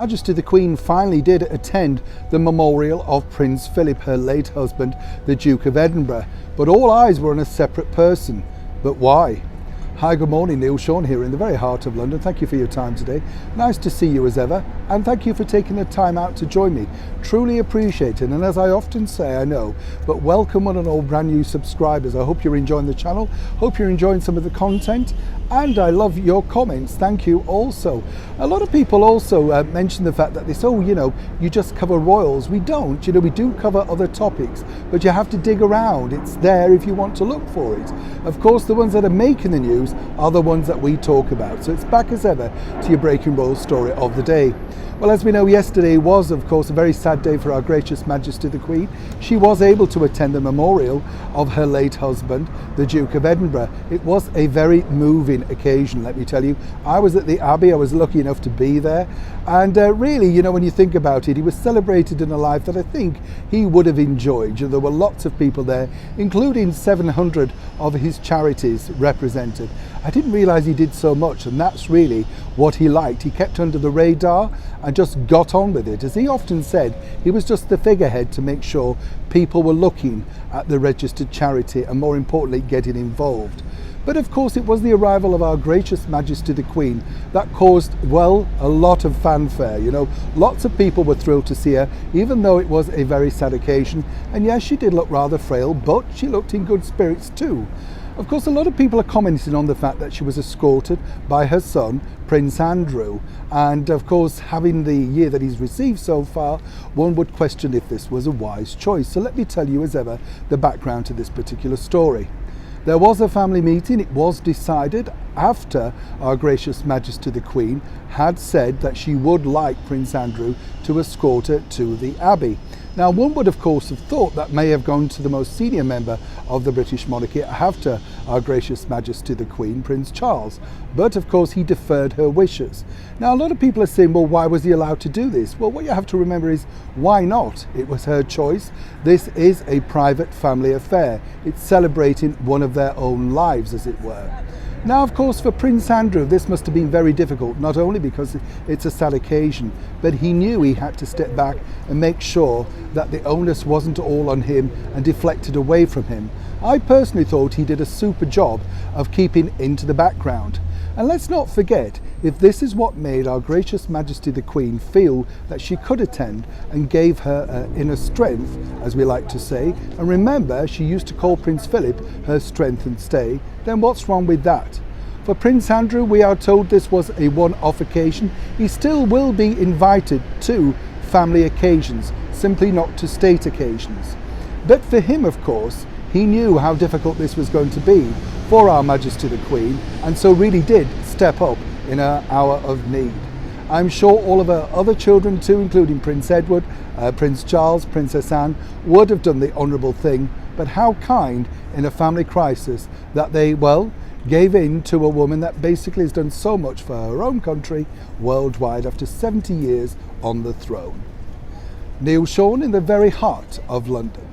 Majesty the Queen finally did attend the memorial of Prince Philip, her late husband, the Duke of Edinburgh, but all eyes were on a separate person. But why? Hi, good morning, Neil Sean here in the very heart of London. Thank you for your time today. Nice to see you as ever, and thank you for taking the time out to join me. Truly appreciate it, and as I often say, I know, but welcome one and all brand new subscribers. I hope you're enjoying the channel, hope you're enjoying some of the content, and I love your comments. Thank you also. A lot of people also mention the fact that they say, oh, you just cover royals. We don't, we do cover other topics, but you have to dig around. It's there if you want to look for it. Of course, the ones that are making the news are the ones that we talk about. So it's back as ever to your Breaking Royal story of the day. Well, as we know, yesterday was, of course, a very sad day for our gracious Majesty the Queen. She was able to attend the memorial of her late husband, the Duke of Edinburgh. It was a very moving occasion, let me tell you. I was at the Abbey, I was lucky enough to be there. And really, when you think about it, he was celebrated in a life that I think he would have enjoyed. There were lots of people there, including 700 of his charities represented. I didn't realise he did so much, and that's really what he liked. He kept under the radar and just got on with it. As he often said, he was just the figurehead to make sure people were looking at the registered charity and, more importantly, getting involved. But of course, it was the arrival of our gracious Majesty the Queen that caused, well, a lot of fanfare. Lots of people were thrilled to see her, even though it was a very sad occasion. And yes, she did look rather frail, but she looked in good spirits too. Of course, a lot of people are commenting on the fact that she was escorted by her son, Prince Andrew. And of course, having the year that he's received so far, one would question if this was a wise choice. So let me tell you, as ever, the background to this particular story. There was a family meeting. It was decided after our gracious Majesty the Queen had said that she would like Prince Andrew to escort her to the Abbey. Now, one would of course have thought that may have gone to the most senior member of the British monarchy after our gracious Majesty the Queen, Prince Charles, but of course he deferred her wishes. Now, a lot of people are saying, well, why was he allowed to do this? Well, what you have to remember is, why not? It was her choice. This is a private family affair. It's celebrating one of their own lives, as it were. Now, of course, for Prince Andrew, this must have been very difficult, not only because it's a sad occasion, but he knew he had to step back and make sure that the onus wasn't all on him and deflected away from him. I personally thought he did a super job of keeping into the background. And let's not forget, if this is what made our gracious Majesty the Queen feel that she could attend and gave her inner strength, as we like to say, and remember, she used to call Prince Philip her strength and stay, then what's wrong with that? For Prince Andrew, we are told this was a one-off occasion. He still will be invited to family occasions, simply not to state occasions. But for him, of course, he knew how difficult this was going to be for our Majesty the Queen, and so really did step up in her hour of need. I'm sure all of her other children too, including Prince Edward, Prince Charles, Princess Anne, would have done the honourable thing, but how kind in a family crisis that they, well, gave in to a woman that basically has done so much for her own country worldwide after 70 years on the throne. Neil Sean in the very heart of London.